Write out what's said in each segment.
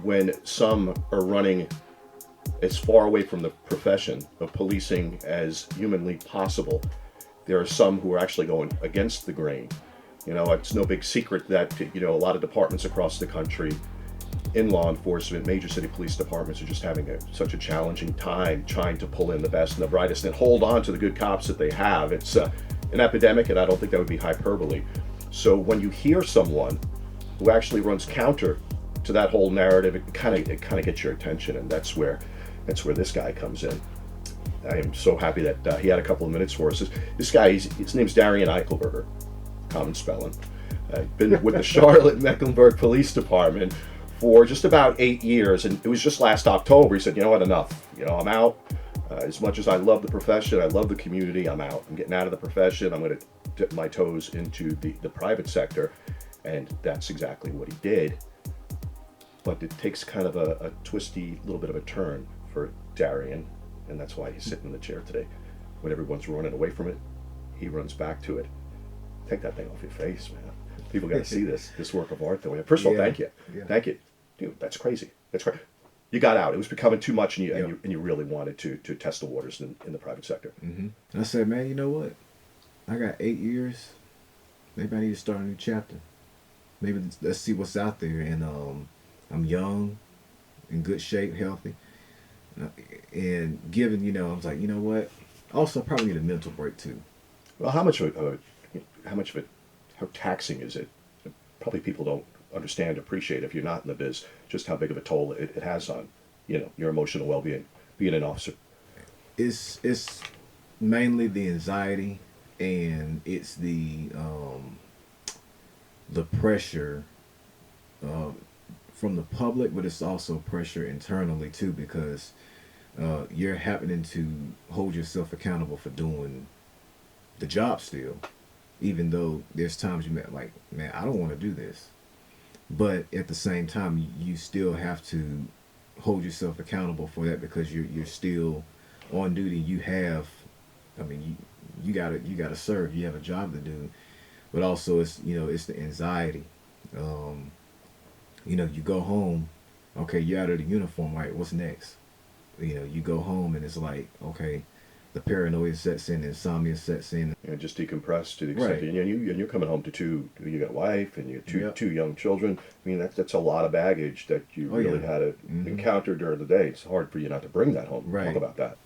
When some are running as far away from the profession of policing as humanly possible, there are some who are actually going against the grain. You know, it's no big secret that, you know, a lot of departments across the country in law enforcement, major city police departments are just having such a challenging time trying to pull in the best and the brightest and hold on to the good cops that they have. It's an epidemic, and I don't think that would be hyperbole. So when you hear someone who actually runs counter to that whole narrative, it kind of gets your attention, and that's where this guy comes in. I am so happy that he had a couple of minutes for us. This guy, his name's Darrion Eichelberger, common spelling. Been with the Charlotte-Mecklenburg Police Department for just about 8 years, and it was just last October. He said, "You know what? Enough. You know, I'm out. As much as I love the profession, I love the community. I'm out. I'm getting out of the profession. I'm going to dip my toes into the private sector," and that's exactly what he did. But it takes kind of a twisty little bit of a turn for Darrion, and that's why he's sitting in the chair today. When everyone's running away from it, he runs back to it. Take that thing off your face, man. People got to see this work of art, though. First of all, thank you. Yeah. Thank you. Dude, that's crazy. That's crazy. You got out. It was becoming too much, and you really wanted to test the waters in the private sector. Mm-hmm. I said, man, you know what? I got 8 years. Maybe I need to start a new chapter. Maybe let's see what's out there. And I'm young, in good shape, healthy. And given, you know, I was like, you know what? Also, I probably need a mental break, too. Well, how taxing is it? Probably people don't understand, appreciate, if you're not in the biz, just how big of a toll it has on, you know, your emotional well-being, being an officer. It's mainly the anxiety, and it's the pressure from the public, but it's also pressure internally too, because you're happening to hold yourself accountable for doing the job still, even though there's times you met like, man, I don't want to do this. But at the same time, you still have to hold yourself accountable for that, because you're still on duty. You have, I mean, you gotta serve. You have a job to do, but also it's the anxiety. You go home, okay, you're out of the uniform, right? What's next? You go home and it's like, okay, the paranoia sets in, insomnia sets in. Just decompress to the extent, right. And you're coming home to you got a wife and you two young children. I mean, that's a lot of baggage that you really had to encounter during the day. It's hard for you not to bring that home. Right. Talk about that.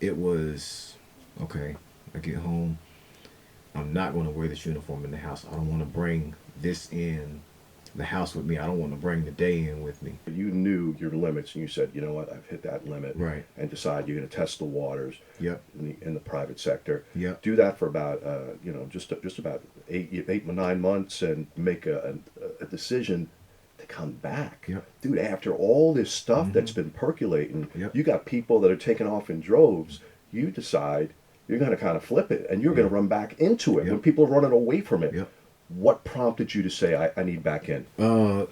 It was, okay, I get home, I'm not going to wear this uniform in the house. I don't want to bring this in the house with me. I don't want to bring the day in with me. You knew your limits, and you said, you know what, I've hit that limit. Right. And decide you're going to test the waters. Yep. In the private sector. Yep. Do that for about just about 9 months, and make a decision to come back. Yep. Dude, after all this stuff that's been percolating, you got people that are taking off in droves. You decide you're going to kind of flip it, and you're going to run back into it when people are running away from it. Yep. What prompted you to say, I need back in?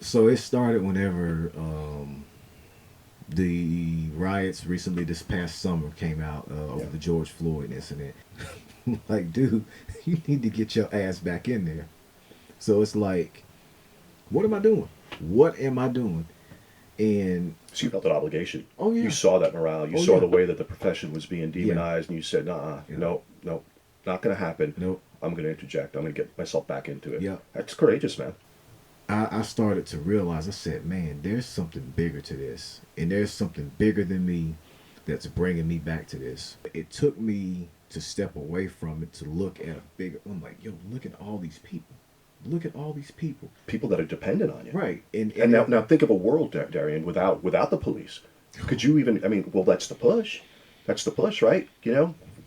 So it started whenever the riots recently this past summer came out over the George Floyd incident. Like, dude, you need to get your ass back in there. So it's like, what am I doing? What am I doing? And so you felt an obligation. Oh, yeah. You saw that morale. You saw the way that the profession was being demonized, and you said, no, not going to happen. Nope. I'm going to interject. I'm going to get myself back into it. Yeah. That's courageous, man. I started to realize, I said, man, there's something bigger to this. And there's something bigger than me that's bringing me back to this. It took me to step away from it to look at a bigger, I'm like, yo, look at all these people. Look at all these people. People that are dependent on you. Right. And now think of a world, Darrion, without the police. Could you even, that's the push. That's the push, right?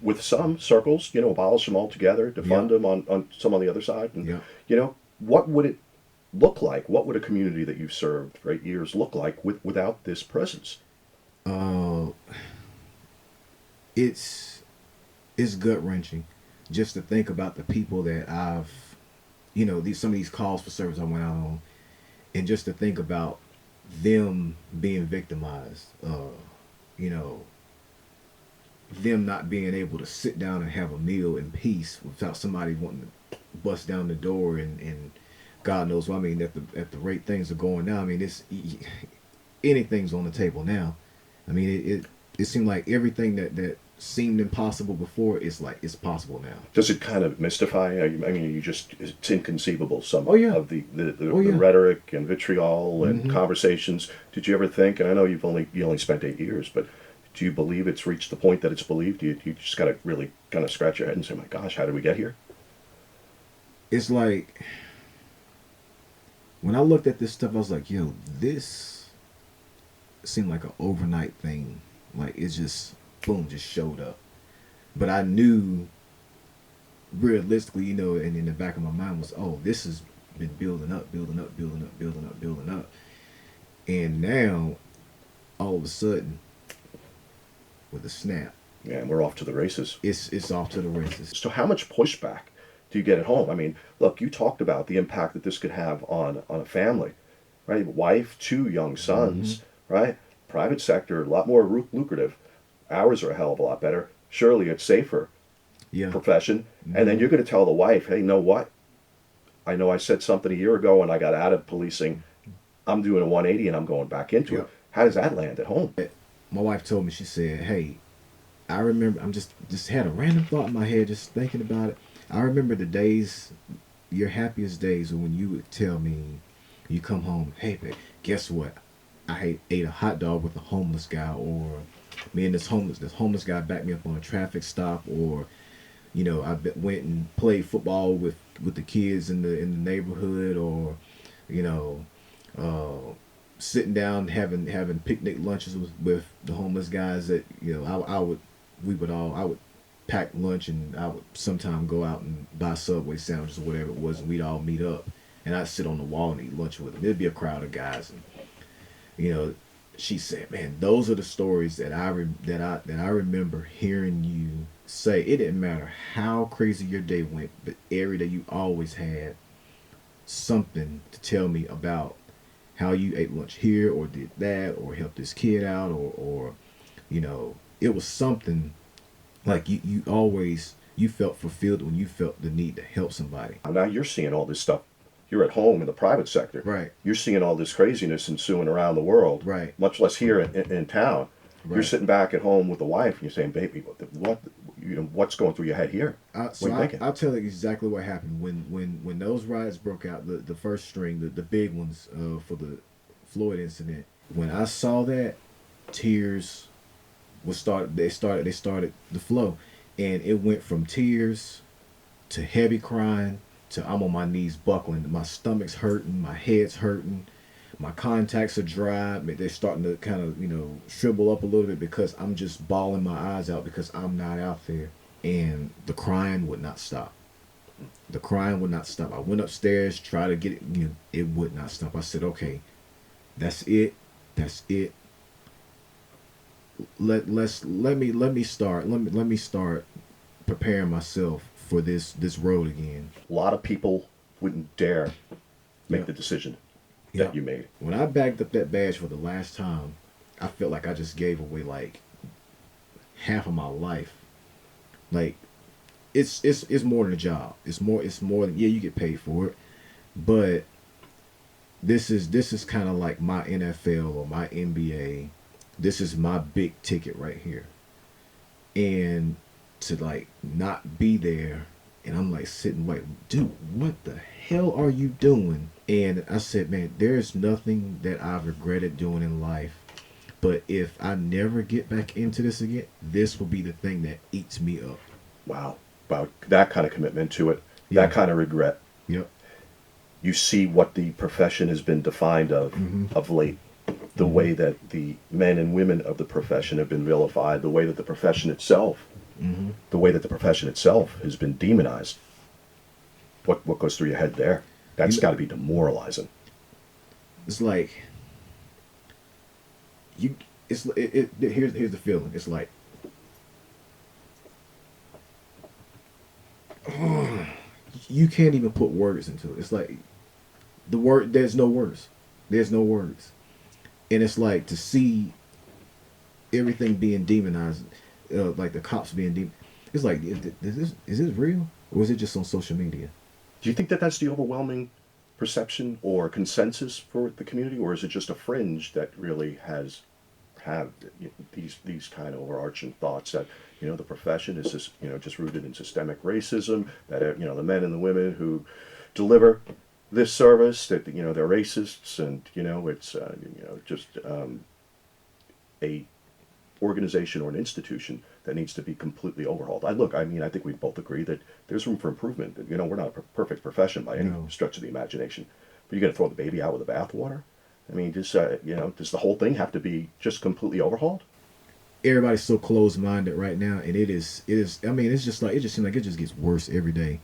With some circles, abolish them altogether, defund them on some on the other side. And, what would it look like? What would a community that you've served for 8 years look like without this presence? It's gut-wrenching just to think about the people that I've, some of these calls for service I went out on, and just to think about them being victimized, them not being able to sit down and have a meal in peace without somebody wanting to bust down the door and God knows what I mean. At the rate things are going now, I mean, anything's on the table now. I mean, it seemed like everything that seemed impossible before is like it's possible now. Does it kind of mystify? I mean, it's inconceivable, some Oh yeah. of the Oh yeah. rhetoric and vitriol and Mm-hmm. conversations. Did you ever think, and I know you only spent 8 years, but do you believe it's reached the point that it's believed? You just got to really kind of scratch your head and say, my gosh, how did we get here? It's like when I looked at this stuff, I was like, yo, this seemed like an overnight thing. Like it just boom, just showed up. But I knew realistically, you know, and in the back of my mind was, oh, this has been building up, building up, building up, building up, building up. And now, all of a sudden, with a snap, Yeah, and we're off to the races. it's off to the races. So how much pushback do you get at home? I mean, look, you talked about the impact that this could have on a family, right? Wife, 2 young sons, right? Private sector, a lot more lucrative. Hours are a hell of a lot better. Surely it's safer Yeah. profession. And then you're going to tell the wife, hey, you know what? I know I said something a year ago and I got out of policing. I'm doing a 180 and I'm going back into it. How does that land at home? My wife told me, she said, hey, I remember, I'm just had a random thought in my head, just thinking about it. I remember the days, your happiest days, when you would tell me, you come home, hey, babe, guess what? I ate a hot dog with a homeless guy, or me and this homeless guy backed me up on a traffic stop, or, you know, went and played football with the kids in the neighborhood, or, you know, sitting down having picnic lunches with the homeless guys that, you know, I would pack lunch, and I would sometime go out and buy Subway sandwiches or whatever it was, and we'd all meet up, and I'd sit on the wall and eat lunch with them. There'd be a crowd of guys, and, you know, she said, man, those are the stories that I remember hearing you say. It didn't matter how crazy your day went, but every day you always had something to tell me about how you ate lunch here, or did that, or helped this kid out, or you know, it was something like you always, you felt fulfilled when you felt the need to help somebody. Now you're seeing all this stuff. You're at home in the private sector. Right. You're seeing all this craziness ensuing around the world. Right. Much less here in town. Right. You're sitting back at home with the wife and you're saying, baby, what's going through your head here? What are you thinking? I'll tell you exactly what happened when those riots broke out. The first string, the big ones for the Floyd incident. When I saw that, tears they started to flow, and it went from tears to heavy crying to I'm on my knees buckling. My stomach's hurting, my head's hurting, my contacts are dry. They're starting to kind of, you know, shrivel up a little bit because I'm just bawling my eyes out because I'm not out there. And the crying would not stop. The crying would not stop. I went upstairs, tried to get it, you know, it would not stop. I said, okay, that's it. That's it. Let me start preparing myself for this road again. A lot of people wouldn't dare make Yeah. the decision Yeah. that you made. When I bagged up that badge for the last time, I felt like I just gave away like half of my life. Like it's more than a job. It's more than, yeah, you get paid for it, but this is kind of like my NFL or my NBA. This is my big ticket right here. And to like not be there, and I'm like sitting like, dude, what the hell are you doing? And I said, man, there's nothing that I've regretted doing in life, but if I never get back into this again, this will be the thing that eats me up. Wow. Wow. That kind of commitment to it, Yeah. that kind of regret. Yep. You see what the profession has been defined of late. The way that the men and women of the profession have been vilified, the way that the profession itself has been demonized. What goes through your head there? That's got to be demoralizing. It's like here's the feeling. It's like you can't even put words into it. It's like there's no words. And it's like to see everything being demonized, like the cops being demonized. It's like, is this real, or is it just on social media? Do you think that that's the overwhelming perception or consensus for the community, or is it just a fringe that really have these kind of overarching thoughts that the profession is just just rooted in systemic racism, that the men and the women who deliver this service, that they're racists, and it's just a organization or an institution that needs to be completely overhauled. I think we both agree that there's room for improvement. We're not a perfect profession by any No. stretch of the imagination, but you're going to throw the baby out with the bathwater. I mean, just does the whole thing have to be just completely overhauled? Everybody's so closed-minded right now, and it is. I mean, it just seems like it just gets worse every day.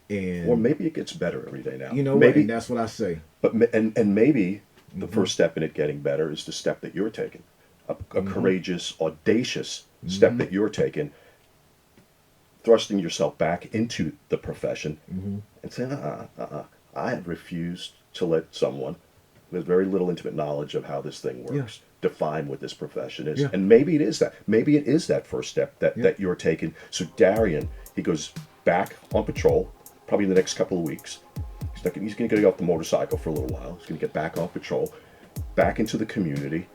And Or maybe it gets better every day now. What? And that's what I say. But maybe the first step in it getting better is the step that you're taking, a courageous, audacious step that you're taking, thrusting yourself back into the profession and saying, I have refused to let someone with very little intimate knowledge of how this thing works define what this profession is. And maybe it is that. Maybe it is that first step that you're taking. So Darrion, he goes back on patrol, probably in the next couple of weeks. He's going to get off the motorcycle for a little while. He's going to get back on patrol, back into the community,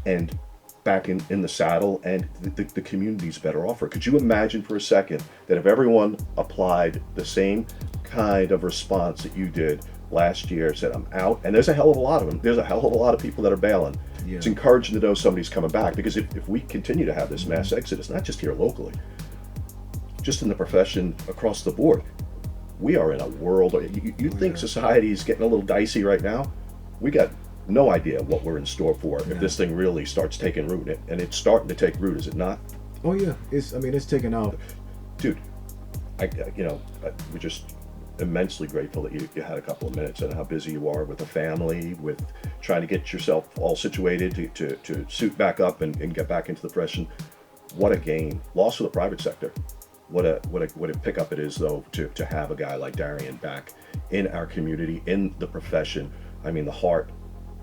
and back in the saddle, and the community's better off for it. Could you imagine for a second that if everyone applied the same kind of response that you did last year, said, I'm out, and there's a hell of a lot of them. There's a hell of a lot of people that are bailing. Yeah. It's encouraging to know somebody's coming back, because if we continue to have this mass exodus, not just here locally, just in the profession across the board, we are in a world. You think society is getting a little dicey right now? We got no idea what we're in store for if this thing really starts taking root, and it's starting to take root, is it not? Oh yeah, it's taking off. Dude, we're just immensely grateful that you had a couple of minutes, and how busy you are with the family, with trying to get yourself all situated to suit back up and get back into the profession. What a gain. Loss for the private sector. What a pickup it is, though, to have a guy like Darrion back in our community, in the profession. I mean, the heart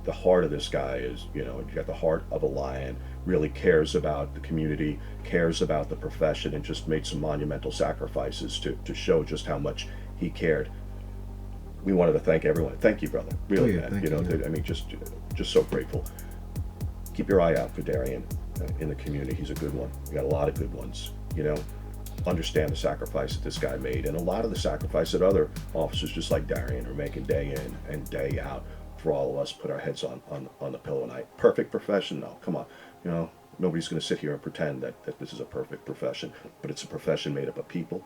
of this guy is, you got the heart of a lion, really cares about the community, cares about the profession, and just made some monumental sacrifices to show just how much he cared. We wanted to thank everyone. Thank you, brother. Really, man. Thank you. I mean, just so grateful. Keep your eye out for Darrion in the community. He's a good one. We got a lot of good ones, Understand the sacrifice that this guy made, and a lot of the sacrifice that other officers just like Darrion are making day in and day out for all of us. Put our heads on the pillow night. Perfect profession? No, come on. Nobody's going to sit here and pretend that this is a perfect profession, but it's a profession made up of people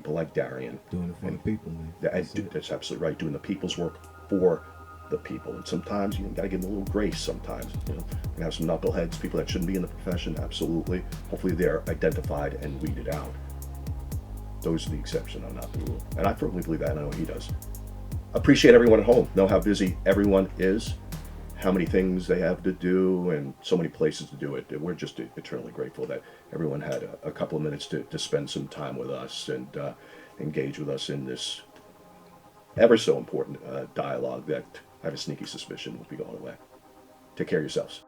like Darrion. Doing it for the people, man. That's absolutely right. Doing the people's work for the people. And sometimes you got to give them a little grace sometimes. We're going to have some knuckleheads, people that shouldn't be in the profession, absolutely. Hopefully they're identified and weeded out. Those are the exception, not the rule. And I firmly believe that, and I know he does. Appreciate everyone at home. Know how busy everyone is, how many things they have to do, and so many places to do it. We're just eternally grateful that everyone had a couple of minutes to spend some time with us and engage with us in this ever so important dialogue that I have a sneaky suspicion will be going away. Take care of yourselves.